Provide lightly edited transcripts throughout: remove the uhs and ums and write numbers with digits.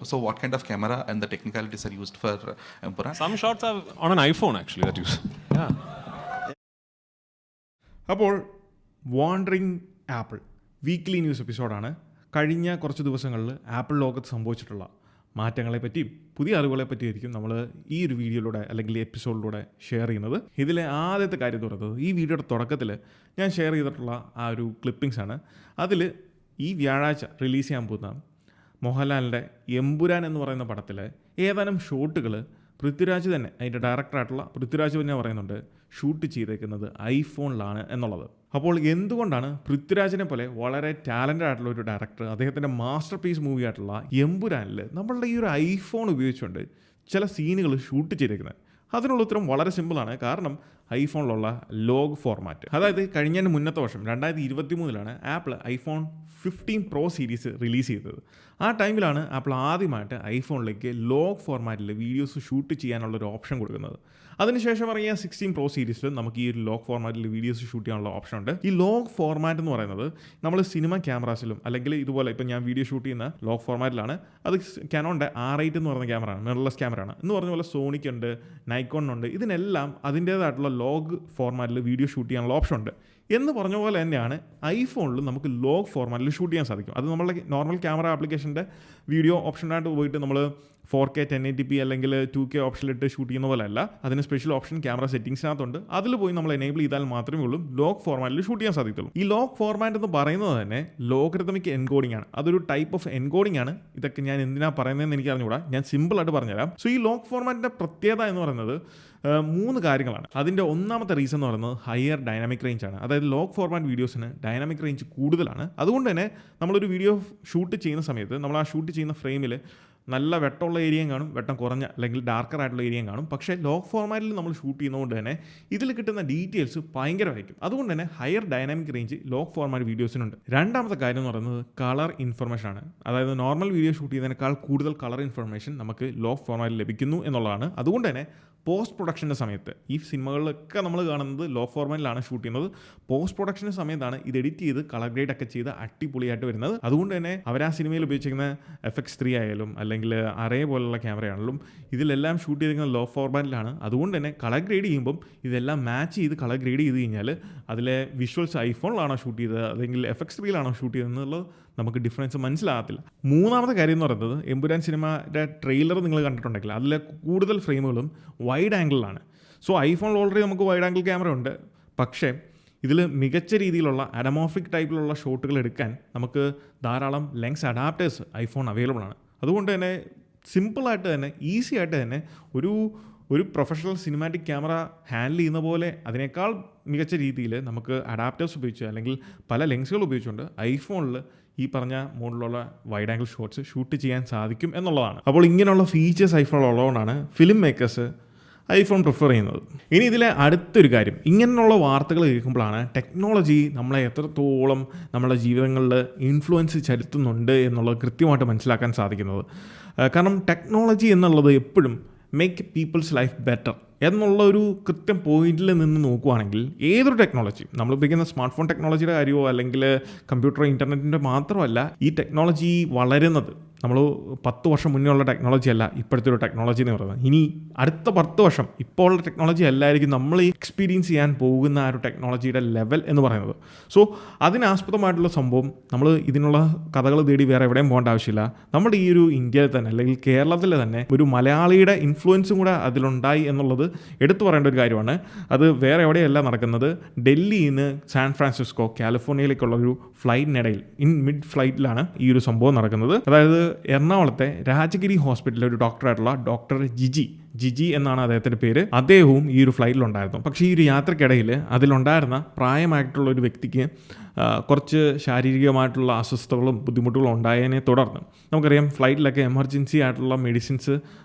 So what kind of camera and the technicalities are used for Emparan? Some shots are on an iPhone actually that use. Yeah. അപ്പോൾ wandering apple weekly news എപ്പിസോഡാണ്. കഴിഞ്ഞ കുറച്ച് ദിവസങ്ങളിൽ apple ലോകത്ത് സംഭവിച്ചിട്ടുള്ള മാറ്റങ്ങളെപ്പറ്റിയും പുതിയ അറിവുകളെ പറ്റിയായിരിക്കും നമ്മൾ ഈ ഒരു വീഡിയോയിലൂടെ അല്ലെങ്കിൽ എപ്പിസോഡിലൂടെ ഷെയർ ചെയ്യുന്നത്. ഇതിലെ ആദ്യത്തെ കാര്യം എന്ന് പറയുന്നത് ഈ വീഡിയോയുടെ തുടക്കത്തിൽ ഞാൻ ഷെയർ ചെയ്തിട്ടുള്ള ആ ഒരു ക്ലിപ്പിംഗ്സ് ആണ്. അതിൽ ഈ വ്യാഴാഴ്ച റിലീസ് ചെയ്യാൻ പോകുന്ന മോഹൻലാലിൻ്റെ എമ്പുരാൻ എന്ന് പറയുന്ന പടത്തിൽ ഏതാനും ഷോട്ടുകൾ പൃഥ്വിരാജ് തന്നെ, അതിൻ്റെ ഡയറക്ടറായിട്ടുള്ള പൃഥ്വിരാജ് തന്നെ പറയുന്നുണ്ട് ഷൂട്ട് ചെയ്തേക്കുന്നത് ഐഫോണിലാണ് എന്നുള്ളത്. അപ്പോൾ എന്തുകൊണ്ടാണ് പൃഥ്വിരാജിനെ പോലെ വളരെ ടാലൻ്റഡ് ആയിട്ടുള്ള ഒരു ഡയറക്ടർ അദ്ദേഹത്തിൻ്റെ മാസ്റ്റർ പീസ് മൂവി ആയിട്ടുള്ള എമ്പുരാനിൽ നമ്മളുടെ ഈ ഒരു ഐഫോൺ ഉപയോഗിച്ചുകൊണ്ട് ചില സീനുകൾ ഷൂട്ട് ചെയ്തേക്കുന്നത്? അതിനുള്ള ഉത്തരം വളരെ സിമ്പിളാണ്. കാരണം ഐഫോണിലുള്ള ലോഗ് ഫോർമാറ്റ്. അതായത് കഴിഞ്ഞതിന് മുന്നത്തെ വർഷം 2023 apple iPhone 15 Pro series release ചെയ്തത്. ആ ടൈമിലാണ് ആപ്പിൾ ആദ്യമായിട്ട് ഐഫോണിലേക്ക് ലോഗ് ഫോർമാറ്റിൽ വീഡിയോസ് ഷൂട്ട് ചെയ്യാനുള്ളൊരു ഓപ്ഷൻ കൊടുക്കുന്നത്. അതിനുശേഷം ഇറങ്ങിയ 16 Pro സീരീസിൽ നമുക്ക് ഈ ഒരു ലോഗ് ഫോർമാറ്റിൽ വീഡിയോസ് ഷൂട്ട് ചെയ്യാനുള്ള ഓപ്ഷൻ ഉണ്ട്. ഈ ലോഗ് ഫോർമാറ്റ് എന്ന് പറയുന്നത് നമ്മൾ സിനിമ ക്യാമറാസിലും അല്ലെങ്കിൽ ഇതുപോലെ ഇപ്പം ഞാൻ വീഡിയോ ഷൂട്ട് ചെയ്യുന്ന ലോഗ് ഫോർമാറ്റിലാണ്. അത് കാനോണിൻ്റെ R8 എന്ന് പറയുന്ന ക്യാമറയാണ്, മിറർലെസ് ക്യാമറയാണ്. എന്ന് പറഞ്ഞ പോലെ സോണിക്കുണ്ട്, നൈക്കോണിനുണ്ട്. ഇതിനെല്ലാം അതിൻ്റേതായിട്ടുള്ള ലോഗ് ഫോർമാറ്റിൽ വീഡിയോ ഷൂട്ട് ചെയ്യാനുള്ള ഓപ്ഷൻ ഉണ്ട്. എന്ന് പറഞ്ഞ പോലെ തന്നെയാണ് ഐഫോണിൽ നമുക്ക് ലോഗ് ഫോർമാറ്റിൽ ഷൂട്ട് ചെയ്യാൻ സാധിക്കും. അത് നമ്മളുടെ നോർമൽ ക്യാമറ ആപ്ലിക്കേഷൻ്റെ വീഡിയോ ഓപ്ഷനായിട്ട് പോയിട്ട് നമ്മൾ 4K 1080p അല്ലെങ്കിൽ 2K ഓപ്ഷനിലിട്ട് ഷൂട്ട് ചെയ്യുന്ന പോലെ അല്ല. അതിന് സ്പെഷ്യൽ ഓപ്ഷൻ ക്യാമറ സെറ്റിംഗ്സിനകത്തുണ്ട്. അതിൽ പോയി നമ്മൾ എനേബിൾ ചെയ്താൽ മാത്രമേ ഉള്ളൂ ലോഗ് ഫോർമാറ്റിൽ ഷൂട്ട് ചെയ്യാൻ സാധിക്കുള്ളൂ. ഈ ലോഗ് ഫോർമാറ്റ് എന്ന് പറയുന്നത് തന്നെ ലോഗരിതമിക് എൻകോഡിംഗ് ആണ്. അതൊരു ടൈപ്പ് ഓഫ് എൻകോഡിംഗ് ആണ്. ഇതൊക്കെ ഞാൻ എന്തിനാണ് പറയുന്നതെന്ന് എനിക്ക് അറിഞ്ഞുകൂടാ, ഞാൻ സിമ്പിളായിട്ട് പറഞ്ഞുതരാം. സോ ഈ ലോഗ് ഫോർമാറ്റിൻ്റെ പ്രത്യേകത എന്ന് പറയുന്നത് 3 കാര്യങ്ങളാണ്. അതിൻ്റെ ഒന്നാമത്തെ റീസൺ എന്ന് പറയുന്നത് ഹയർ ഡൈനാമിക് റേഞ്ച് ആണ്. അതായത് ലോഗ് ഫോർമാറ്റ് വീഡിയോസിന് ഡൈനാമിക് റേഞ്ച് കൂടുതലാണ്. അതുകൊണ്ട് തന്നെ നമ്മളൊരു വീഡിയോ ഷൂട്ട് ചെയ്യുന്ന സമയത്ത് നമ്മൾ ആ ഷൂട്ട് ചെയ്യുന്ന ഫ്രെയിമിൽ നല്ല വെട്ടമുള്ള ഏരിയയും കാണും, വെട്ടം കുറഞ്ഞ അല്ലെങ്കിൽ ഡാർക്കർ ആയിട്ടുള്ള ഏരിയയും കാണും. പക്ഷേ ലോഗ് ഫോർമാറ്റിൽ നമ്മൾ ഷൂട്ട് ചെയ്യുന്നതുകൊണ്ട് തന്നെ ഇതിൽ കിട്ടുന്ന ഡീറ്റെയിൽസ് ഭയങ്കരമായിരിക്കും. അതുകൊണ്ട് തന്നെ higher dynamic range log format വീഡിയോസിനുണ്ട്. രണ്ടാമത്തെ കാര്യം എന്ന് പറയുന്നത് കളർ ഇൻഫർമേഷൻ ആണ്. അതായത് നോർമൽ വീഡിയോ ഷൂട്ട് ചെയ്യുന്നതിനേക്കാൾ കൂടുതൽ കളർ ഇൻഫർമേഷൻ നമുക്ക് ലോഗ് ഫോർമാറ്റിൽ ലഭിക്കുന്നു എന്നുള്ളതാണ്. അതുകൊണ്ട് തന്നെ പോസ്റ്റ് പ്രൊഡക്ഷൻ്റെ സമയത്ത് ഈ സിനിമകളിലൊക്കെ നമ്മൾ കാണുന്നത് ലോഗ് ഫോർമാറ്റിലാണ് ഷൂട്ട് ചെയ്യുന്നത്. പോസ്റ്റ് പ്രൊഡക്ഷൻ്റെ സമയത്താണ് ഇത് എഡിറ്റ് ചെയ്ത് കളർ ഗ്രേഡ് ഒക്കെ ചെയ്ത് അടിപൊളിയായിട്ട് വരുന്നത്. അതുകൊണ്ട് തന്നെ അവർ ആ സിനിമയിൽ ഉപയോഗിച്ചിരിക്കുന്ന FX3 ആയാലും അല്ലെങ്കിൽ അറേ പോലുള്ള ക്യാമറയാണെങ്കിലും ഇതിലെല്ലാം ഷൂട്ട് ചെയ്തിരിക്കുന്നത് ലോഗ് ഫോർമാറ്റിലാണ്. അതുകൊണ്ട് തന്നെ കളർ ഗ്രേഡ് ചെയ്യുമ്പം ഇതെല്ലാം മാച്ച് ചെയ്ത് കളർ ഗ്രേഡ് ചെയ്ത് കഴിഞ്ഞാൽ അതിലെ വിഷ്വൽസ് ഐഫോണിലാണോ ഷൂട്ട് ചെയ്തത് അല്ലെങ്കിൽ FX3 ഷൂട്ട് ചെയ്തതെന്നുള്ളത് നമുക്ക് ഡിഫറൻസ് മനസ്സിലാകത്തില്ല. മൂന്നാമത്തെ കാര്യം എന്ന് പറയുന്നത് എമ്പുരാൻ സിനിമയുടെ ട്രെയിലർ നിങ്ങൾ കണ്ടിട്ടുണ്ടെങ്കിൽ അതിലെ കൂടുതൽ ഫ്രെയിമുകളും വൈഡ് ആംഗിളിലാണ്. സോ ഐഫോണിൽ ഓൾറെഡി നമുക്ക് വൈഡ് ആംഗിൾ ക്യാമറ ഉണ്ട്. പക്ഷേ ഇതിൽ മികച്ച രീതിയിലുള്ള അഡമോർഫിക് ടൈപ്പിലുള്ള ഷോട്ടുകൾ എടുക്കാൻ നമുക്ക് ധാരാളം ലെൻസ് അഡാപ്റ്റേഴ്സ് ഐഫോൺ അവൈലബിൾ ആണ്. അതുകൊണ്ട് തന്നെ സിമ്പിളായിട്ട് തന്നെ ഈസി ആയിട്ട് തന്നെ ഒരു പ്രൊഫഷണൽ സിനിമാറ്റിക് ക്യാമറ ഹാൻഡിൽ ചെയ്യുന്ന പോലെ അതിനേക്കാൾ മികച്ച രീതിയിൽ നമുക്ക് അഡാപ്റ്റേഴ്സ് ഉപയോഗിച്ച് അല്ലെങ്കിൽ പല ലെൻസുകൾ ഉപയോഗിച്ചുകൊണ്ട് ഐഫോണിൽ ഈ പറഞ്ഞ മോഡലുള്ള വൈഡ് ആംഗിൾ ഷോട്ട്സ് ഷൂട്ട് ചെയ്യാൻ സാധിക്കും എന്നുള്ളതാണ്. അപ്പോൾ ഇങ്ങനെയുള്ള ഫീച്ചേഴ്സ് ഐഫോണിൽ ഉള്ളതുകൊണ്ടാണ് ഫിലിം മേക്കേഴ്സ് ഐഫോൺ പ്രിഫർ ചെയ്യുന്നത്. ഇനി ഇതിലെ അടുത്തൊരു കാര്യം, ഇങ്ങനെയുള്ള വാർത്തകൾ കേൾക്കുമ്പോഴാണ് ടെക്നോളജി നമ്മളെ എത്രത്തോളം നമ്മുടെ ജീവിതങ്ങളിൽ ഇൻഫ്ലുവൻസ് ചെലുത്തുന്നുണ്ട് എന്നുള്ളത് കൃത്യമായിട്ട് മനസ്സിലാക്കാൻ സാധിക്കുന്നത്. കാരണം ടെക്നോളജി എന്നുള്ളത് എപ്പോഴും മേക്ക് പീപ്പിൾസ് ലൈഫ് ബെറ്റർ എന്നുള്ള ഒരു കൃത്യം പോയിന്റിൽ നിന്ന് നോക്കുകയാണെങ്കിൽ ഏതൊരു ടെക്നോളജി നമ്മൾ ഉപയോഗിക്കുന്ന സ്മാർട്ട് ഫോൺ ടെക്നോളജിയുടെ കാര്യമോ അല്ലെങ്കിൽ കമ്പ്യൂട്ടർ ഇൻ്റർനെറ്റിൻ്റെ മാത്രമല്ല, ഈ ടെക്നോളജി വളരുന്നത് നമ്മൾ 10 വർഷം മുന്നേ ഉള്ള ടെക്നോളജി അല്ല ഇപ്പോഴത്തെ ഒരു ടെക്നോളജി എന്ന് പറയുന്നത്. ഇനി അടുത്ത 10 വർഷം ഇപ്പോൾ ഉള്ള ടെക്നോളജി അല്ലായിരിക്കും നമ്മൾ എക്സ്പീരിയൻസ് ചെയ്യാൻ പോകുന്ന ആ ഒരു ടെക്നോളജിയുടെ ലെവൽ എന്ന് പറയുന്നത്. സോ അതിനാസ്പദമായിട്ടുള്ള സംഭവം നമ്മൾ ഇതിനുള്ള കഥകൾ തേടി വേറെ എവിടെയും പോകേണ്ട ആവശ്യമില്ല. നമ്മുടെ ഈ ഒരു ഇന്ത്യയിൽ തന്നെ അല്ലെങ്കിൽ കേരളത്തിൽ തന്നെ ഒരു മലയാളിയുടെ ഇൻഫ്ലുവൻസും കൂടെ അതിലുണ്ടായി എന്നുള്ളത് എടുത്തു പറയേണ്ട ഒരു കാര്യമാണ്. അത് വേറെ എവിടെയല്ല നടക്കുന്നത്. ഡൽഹിയിൽ നിന്ന് സാൻ ഫ്രാൻസിസ്കോ കാലിഫോർണിയയിലേക്കുള്ള ഒരു ഫ്ലൈറ്റിനിടയിൽ മിഡ് ഫ്ലൈറ്റിലാണ് ഈ ഒരു സംഭവം നടക്കുന്നത്. അതായത് എറണാകുളത്തെ രാജഗിരി ഹോസ്പിറ്റലിലെ ഒരു ഡോക്ടറായിട്ടുള്ള ഡോക്ടർ ജിജി എന്നാണ് അദ്ദേഹത്തിൻ്റെ പേര്. അദ്ദേഹവും ഈ ഒരു ഫ്ലൈറ്റിലുണ്ടായിരുന്നു. പക്ഷേ ഈ ഒരു യാത്രക്കിടയിൽ അതിലുണ്ടായിരുന്ന പ്രായമായിട്ടുള്ള ഒരു വ്യക്തിക്ക് കുറച്ച് ശാരീരികമായിട്ടുള്ള അസ്വസ്ഥതകളും ബുദ്ധിമുട്ടുകളും ഉണ്ടായതിനെ തുടർന്ന് നമുക്കറിയാം ഫ്ലൈറ്റിലൊക്കെ എമർജൻസി ആയിട്ടുള്ള മെഡിസിൻസ്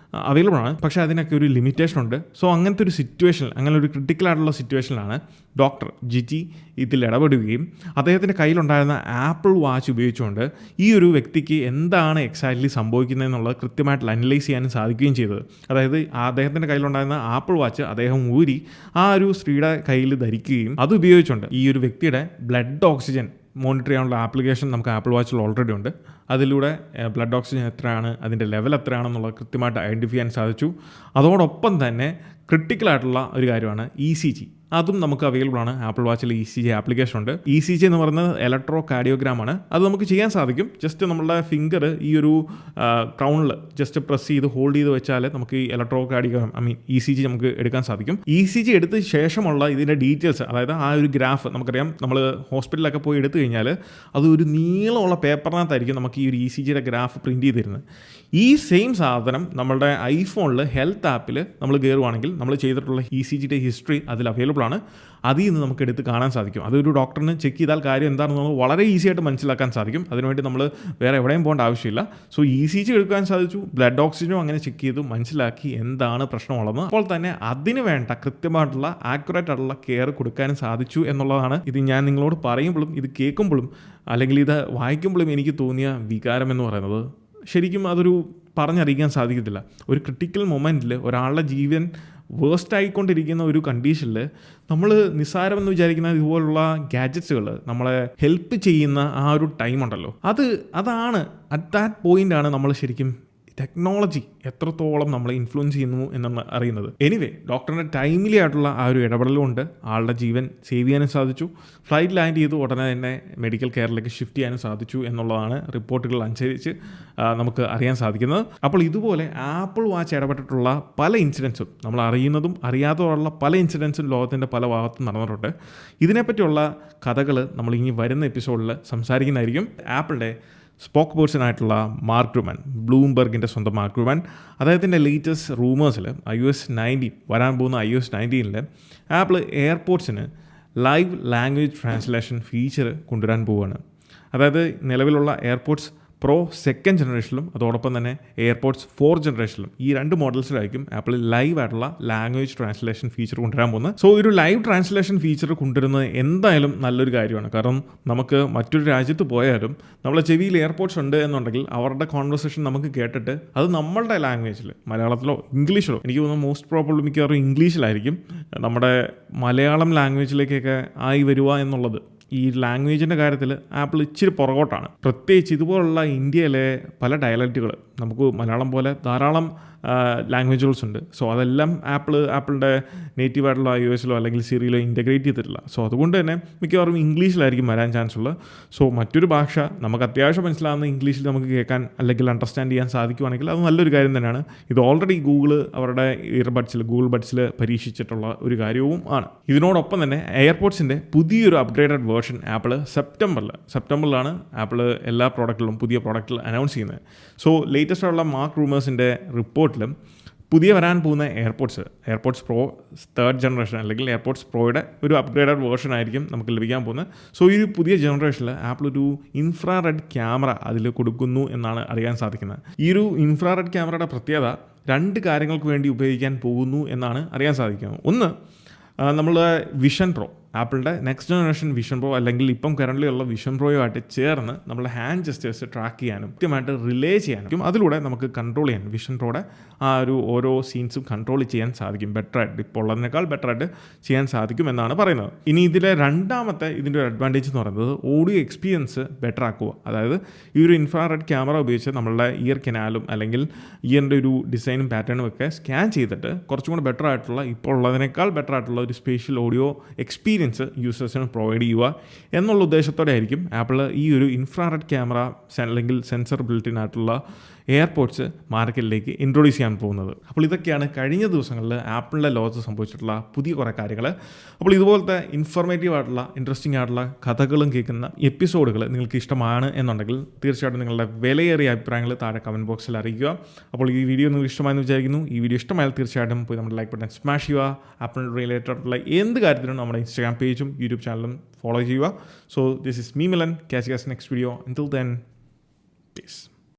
അവൈലബിൾ ആണ്. പക്ഷേ അതിനൊക്കെ ഒരു ലിമിറ്റേഷൻ ഉണ്ട്. സോ അങ്ങനത്തെ ഒരു സിറ്റുവേഷനിൽ, അങ്ങനെ ഒരു ക്രിട്ടിക്കൽ ആയിട്ടുള്ള സിറ്റുവേഷനിലാണ് ഡോക്ടർ ജിജി ഇതിൽ ഇടപെടുകയും അദ്ദേഹത്തിൻ്റെ കയ്യിലുണ്ടായിരുന്ന ആപ്പിൾ വാച്ച് ഉപയോഗിച്ചുകൊണ്ട് ഈ ഒരു വ്യക്തിക്ക് എന്താണ് എക്സാക്ട്ലി സംഭവിക്കുന്നതെന്നുള്ളത് കൃത്യമായിട്ട് അനലൈസ് ചെയ്യാനും സാധിക്കുകയും ചെയ്തത്. അതായത് അദ്ദേഹത്തിൻ്റെ കയ്യിലുണ്ടായിരുന്ന ആപ്പിൾ വാച്ച് അദ്ദേഹം ഊരി ആ ഒരു സ്ത്രീയുടെ കയ്യിൽ ധരിക്കുകയും അത് ഉപയോഗിച്ചുകൊണ്ട് ഈ ഒരു വ്യക്തിയുടെ ബ്ലഡ് ഓക്സിജൻ മോണിറ്റർ ചെയ്യാനുള്ള ആപ്ലിക്കേഷൻ നമുക്ക് ആപ്പിൾ വാച്ചിൽ ഓൾറെഡി ഉണ്ട്. അതിലൂടെ ബ്ലഡ് ഓക്സിജൻ എത്രയാണ്, അതിൻ്റെ ലെവൽ എത്രയാണെന്നുള്ളത് കൃത്യമായിട്ട് ഐഡൻറ്റിഫൈ ചെയ്യാൻ സാധിച്ചു. അതോടൊപ്പം തന്നെ ക്രിട്ടിക്കലായിട്ടുള്ള ഒരു കാര്യമാണ് ECG. അതും നമുക്ക് അവൈലബിൾ ആണ്. ആപ്പിൾ വാച്ചിൽ ECG ആപ്ലിക്കേഷൻ ഉണ്ട്. ECG എന്ന് പറയുന്നത് ഇലക്ട്രോ കാർഡിയോഗ്രാം ആണ്. അത് നമുക്ക് ചെയ്യാൻ സാധിക്കും. ജസ്റ്റ് നമ്മളുടെ ഫിംഗർ ഈ ഒരു ക്രൗണിൽ ജസ്റ്റ് പ്രസ് ചെയ്ത് ഹോൾഡ് ചെയ്ത് വെച്ചാൽ നമുക്ക് ഈ ഇലക്ട്രോ കാർഡിയോഗ്രാം ECG നമുക്ക് എടുക്കാൻ സാധിക്കും. ECG എടുത്ത ശേഷമുള്ള ഇതിൻ്റെ ഡീറ്റെയിൽസ്, അതായത് ആ ഒരു ഗ്രാഫ് നമുക്കറിയാം, നമ്മൾ ഹോസ്പിറ്റലിലൊക്കെ പോയി എടുത്തു കഴിഞ്ഞാൽ അത് ഒരു നീളമുള്ള പേപ്പറിനകത്തായിരിക്കും നമുക്ക് ഈ ഒരു ECGയുടെ ഗ്രാഫ് പ്രിൻറ്റ് ചെയ്തിരുന്നത്. ഈ സെയിം സാധനം നമ്മളുടെ ഐഫോണിൽ ഹെൽത്ത് ആപ്പിൽ നമ്മൾ കയറുവാണെങ്കിൽ നമ്മൾ ചെയ്തിട്ടുള്ള ECGയുടെ ഹിസ്റ്ററി അതിൽ അവൈലബിൾ ആണ്. അതിൽ നിന്ന് നമുക്ക് എടുത്ത് കാണാൻ സാധിക്കും. അതൊരു ഡോക്ടറിന് ചെക്ക് ചെയ്താൽ കാര്യം എന്താണെന്ന് വളരെ ഈസി ആയിട്ട് മനസ്സിലാക്കാൻ സാധിക്കും. അതിനുവേണ്ടി നമ്മൾ വേറെ എവിടെയും പോകേണ്ട ആവശ്യമില്ല. സോ ECG എടുക്കാൻ സാധിച്ചു, ബ്ലഡ് ഓക്സിജനും അങ്ങനെ ചെക്ക് ചെയ്തു മനസ്സിലാക്കി എന്താണ് പ്രശ്നമുള്ളത്. അപ്പോൾ തന്നെ അതിന് വേണ്ട കൃത്യമായിട്ടുള്ള ആക്യുറേറ്റ് ആയിട്ടുള്ള കെയർ കൊടുക്കാനും സാധിച്ചു എന്നുള്ളതാണ് ഇത് ഞാൻ നിങ്ങളോട് പറയുമ്പോഴും ഇത് കേൾക്കുമ്പോഴും അല്ലെങ്കിൽ ഇത് വായിക്കുമ്പോഴും എനിക്ക് തോന്നിയ വികാരം എന്ന് പറയുന്നത്. ശരിക്കും അതൊരു പറഞ്ഞറിയിക്കാൻ സാധിക്കത്തില്ല. ഒരു ക്രിട്ടിക്കൽ മൊമെൻറ്റിൽ ഒരാളുടെ ജീവൻ വേസ്റ്റ് ആയിക്കൊണ്ടിരിക്കുന്ന ഒരു കണ്ടീഷനിൽ നമ്മൾ നിസ്സാരമെന്ന് വിചാരിക്കുന്ന ഇതുപോലുള്ള ഗാഡ്ജറ്റ്സുകൾ നമ്മളെ ഹെൽപ്പ് ചെയ്യുന്ന ആ ഒരു ടൈം ഉണ്ടല്ലോ, അതാണ് അറ്റ് ദാറ്റ് പോയിൻ്റാണ് നമ്മൾ ശരിക്കും ടെക്നോളജി എത്രത്തോളം നമ്മളെ ഇൻഫ്ലുവൻസ് ചെയ്യുന്നു എന്നാണ് അറിയുന്നത്. എനിവേ, ഡോക്ടറിൻ്റെ ടൈമിലി ആയിട്ടുള്ള ആ ഒരു ഇടപെടലുകൊണ്ട് ആളുടെ ജീവൻ സേവ് ചെയ്യാനും സാധിച്ചു. ഫ്ലൈറ്റ് ലാൻഡ് ചെയ്ത് ഉടനെ തന്നെ മെഡിക്കൽ കെയറിലേക്ക് ഷിഫ്റ്റ് ചെയ്യാനും സാധിച്ചു എന്നുള്ളതാണ് റിപ്പോർട്ടുകൾ അനുസരിച്ച് നമുക്ക് അറിയാൻ സാധിക്കുന്നത്. അപ്പോൾ ഇതുപോലെ ആപ്പിൾ വാച്ച് ഇടപെട്ടിട്ടുള്ള പല ഇൻസിഡൻസും, നമ്മൾ അറിയുന്നതും അറിയാത്തതുള്ള പല ഇൻസിഡൻസും ലോകത്തിൻ്റെ പല ഭാഗത്തും നടന്നിട്ടുണ്ട്. ഇതിനെപ്പറ്റിയുള്ള കഥകൾ നമ്മൾ ഇനി വരുന്ന എപ്പിസോഡിൽ സംസാരിക്കുന്നതായിരിക്കും. ആപ്പിളിൻ്റെ സ്പോക്ക് പേഴ്സൺ ആയിട്ടുള്ള മാർക്ക് റുമാൻ, ബ്ലൂംബർഗിൻ്റെ സ്വന്തം മാർക്ക് റുമാൻ, അദ്ദേഹത്തിൻ്റെ ലേറ്റസ്റ്റ് റൂമേഴ്സിൽ iOS 19 വരാൻ പോകുന്ന iOS 19 ആപ്പിൾ എയർപോർട്സിന് ലൈവ് ലാംഗ്വേജ് ട്രാൻസ്ലേഷൻ ഫീച്ചർ കൊണ്ടുവരാൻ പോവുകയാണ്. അതായത് നിലവിലുള്ള എയർപോർട്സ് പ്രോ 2nd ജനറേഷനിലും അതോടൊപ്പം തന്നെ എയർപോർട്സ് 4th ജനറേഷനിലും ഈ 2 മോഡൽസിലായിരിക്കും ആപ്പിൾ ലൈവ് ആയിട്ടുള്ള ലാംഗ്വേജ് ട്രാൻസ്ലേഷൻ ഫീച്ചർ കൊണ്ടുവരാൻ പോകുന്നത്. സോ ഒരു ലൈവ് ട്രാൻസ്ലേഷൻ ഫീച്ചർ കൊണ്ടുവരുന്നത് എന്തായാലും നല്ലൊരു കാര്യമാണ്. കാരണം നമുക്ക് മറ്റൊരു രാജ്യത്ത് പോയാലും നമ്മളെ ചെവിയിൽ എയർപോർട്സ് ഉണ്ട് എന്നുണ്ടെങ്കിൽ അവരുടെ കോൺവെർസേഷൻ നമുക്ക് കേട്ടിട്ട് അത് നമ്മളുടെ ലാംഗ്വേജിൽ, മലയാളത്തിലോ ഇംഗ്ലീഷിലോ, എനിക്ക് തോന്നുന്നു മോസ്റ്റ് പ്രോബബ്ലി മിക്കവാറും ഇംഗ്ലീഷിലായിരിക്കും നമ്മുടെ മലയാളം ലാംഗ്വേജിലേക്കൊക്കെ ആയി വരിക എന്നുള്ളത്. ഈ ലാംഗ്വേജിൻ്റെ കാര്യത്തിൽ ആപ്പിൾ ഇച്ചിരി പുറകോട്ടാണ്. പ്രത്യേകിച്ച് ഇതുപോലുള്ള ഇന്ത്യയിലെ പല ഡയലക്റ്റുകൾ, നമുക്ക് മലയാളം പോലെ ധാരാളം ലാംഗ്വേജുകൾസ് ഉണ്ട്. സോ അതെല്ലാം ആപ്പിളിൻ്റെ നേറ്റീവായിട്ടുള്ള iOSലോ അല്ലെങ്കിൽ സിറിയിലോ ഇൻ്റഗ്രേറ്റ് ചെയ്തിട്ടില്ല. സോ അതുകൊണ്ട് തന്നെ മിക്കവാറും ഇംഗ്ലീഷിലായിരിക്കും വരാൻ ചാൻസ് ഉള്ളത്. സോ മറ്റൊരു ഭാഷ നമുക്ക് അത്യാവശ്യം മനസ്സിലാകുന്ന ഇംഗ്ലീഷിൽ നമുക്ക് കേൾക്കാൻ അല്ലെങ്കിൽ അണ്ടർസ്റ്റാൻഡ് ചെയ്യാൻ സാധിക്കുവാണെങ്കിൽ അത് നല്ലൊരു കാര്യം തന്നെയാണ്. ഇത് ഓൾറെഡി അവരുടെ ഗൂഗിൾ ബഡ്സിൽ പരീക്ഷിച്ചിട്ടുള്ള ഒരു കാര്യവും ആണ്. ഇതിനോടൊപ്പം തന്നെ എയർപോർട്സിൻ്റെ പുതിയൊരു അപ്ഗ്രേഡഡ് വേർഷൻ ആപ്പിൾ സെപ്റ്റംബറിലാണ് ആപ്പിൾ എല്ലാ പ്രോഡക്റ്റിലും പുതിയ പ്രോഡക്റ്റിൽ അനൗൺസ് ചെയ്യുന്നത്. സോ ലേറ്റസ്റ്റ് ആയിട്ടുള്ള മാർക്ക് റൂമേഴ്സിൻ്റെ റിപ്പോർട്ടിലും പുതിയ വരാൻ പോകുന്ന എയർപോർട്സ് പ്രോ 3rd ജനറേഷൻ അല്ലെങ്കിൽ എയർപോർട്സ് പ്രോയുടെ ഒരു അപ്ഗ്രേഡഡ് വേർഷൻ ആയിരിക്കും നമുക്ക് ലഭിക്കാൻ പോകുന്നത്. സോ ഈ പുതിയ ജനറേഷനിൽ ആപ്പിൾ ഒരു ഇൻഫ്രാറെഡ് ക്യാമറ അതിൽ കൊടുക്കുന്നു എന്നാണ് അറിയാൻ സാധിക്കുന്നത്. ഈ ഒരു ഇൻഫ്രാറെഡ് ക്യാമറയുടെ പ്രത്യേകത 2 കാര്യങ്ങൾക്ക് വേണ്ടി ഉപയോഗിക്കാൻ പോകുന്നു എന്നാണ് അറിയാൻ സാധിക്കുന്നത്. ഒന്ന്, നമ്മളുടെ വിഷൻ പ്രോ, ആപ്പിളിൻ്റെ നെക്സ്റ്റ് ജനറേഷൻ വിഷൻ പ്രോ അല്ലെങ്കിൽ ഇപ്പം കറൻ്റ് ഉള്ള വിഷൻ പ്രോയുമായിട്ട് ചേർന്ന് നമ്മുടെ ഹാൻഡ് ജസ്റ്റേഴ്സ് ട്രാക്ക് ചെയ്യാനും കൃത്യമായിട്ട് റിലേ ചെയ്യാനും അതിലൂടെ നമുക്ക് കൺട്രോൾ ചെയ്യാൻ വിഷൻ പ്രോയുടെ ആ ഒരു ഓരോ സീൻസും കൺട്രോൾ ചെയ്യാൻ സാധിക്കും. ബെറ്ററായിട്ട് ഇപ്പോൾ ഉള്ളതിനേക്കാൾ ബെറ്ററായിട്ട് ചെയ്യാൻ സാധിക്കും എന്നാണ് പറയുന്നത്. ഇനി ഇതിലെ രണ്ടാമത്തെ ഇതിൻ്റെ ഒരു അഡ്വാൻറ്റേജ് എന്ന് പറയുന്നത് ഓഡിയോ എക്സ്പീരിയൻസ് ബെറ്റർ ആക്കുക. അതായത് ഈ ഒരു ഇൻഫ്രാറെഡ് ക്യാമറ ഉപയോഗിച്ച് നമ്മളുടെ ഇയർ കനാലും അല്ലെങ്കിൽ ഇയറിൻ്റെ ഒരു ഡിസൈനും പാറ്റേണും ഒക്കെ സ്കാൻ ചെയ്തിട്ട് കുറച്ചും കൂടെ ബെറ്റർ ആയിട്ടുള്ള ഇപ്പോൾ ഉള്ളതിനേക്കാൾ ബെറ്റർ ആയിട്ടുള്ള ഒരു സ്പേഷ്യൽ ഓഡിയോ എക്സ്പീരിയൻസ് യൂസേഴ്സിന് പ്രൊവൈഡ് ചെയ്യുക എന്നുള്ള ഉദ്ദേശത്തോടെ ആയിരിക്കും ആപ്പിൾ ഈ ഒരു ഇൻഫ്രാറെഡ് ക്യാമറ അല്ലെങ്കിൽ സെൻസർ ബിൽറ്റിൻ ആയിട്ടുള്ള എയർപോർട്സ് മാർക്കറ്റിലേക്ക് ഇൻട്രൊഡ്യൂസ് ചെയ്യാൻ പോകുന്നത്. അപ്പോൾ ഇതൊക്കെയാണ് കഴിഞ്ഞ ദിവസങ്ങളിൽ ആപ്പിളിൻ്റെ ലോകത്ത് സംഭവിച്ചിട്ടുള്ള പുതിയ കുറേ കാര്യങ്ങൾ. അപ്പോൾ ഇതുപോലത്തെ ഇൻഫോർമേറ്റീവ് ആയിട്ടുള്ള ഇൻട്രസ്റ്റിംഗ് ആയിട്ടുള്ള കഥകളും കേൾക്കുന്ന എപ്പിസോഡുകൾ നിങ്ങൾക്ക് ഇഷ്ടമാണ് എന്നുണ്ടെങ്കിൽ തീർച്ചയായിട്ടും നിങ്ങളുടെ വിലയേറിയ അഭിപ്രായങ്ങൾ താഴെ കമൻറ്റ് ബോക്സിൽ അറിയിക്കുക. അപ്പോൾ ഈ വീഡിയോ നിങ്ങൾക്ക് ഇഷ്ടമായെന്ന് വിചാരിക്കുന്നു. ഈ വീഡിയോ ഇഷ്ടമായാൽ തീർച്ചയായിട്ടും പോയി നമ്മുടെ ലൈക്ക് ബട്ടൺ സ്മാഷ് ചെയ്യുക. ആപ്പിൾ റിലേറ്റഡ് ആയിട്ടുള്ള എന്ത് കാര്യത്തിനും നമ്മുടെ ഇൻസ്റ്റാഗ്രാം പേജും യൂട്യൂബ് ചാനലും ഫോളോ ചെയ്യുക. So this is me Milan. Catch next video. Until then, piece.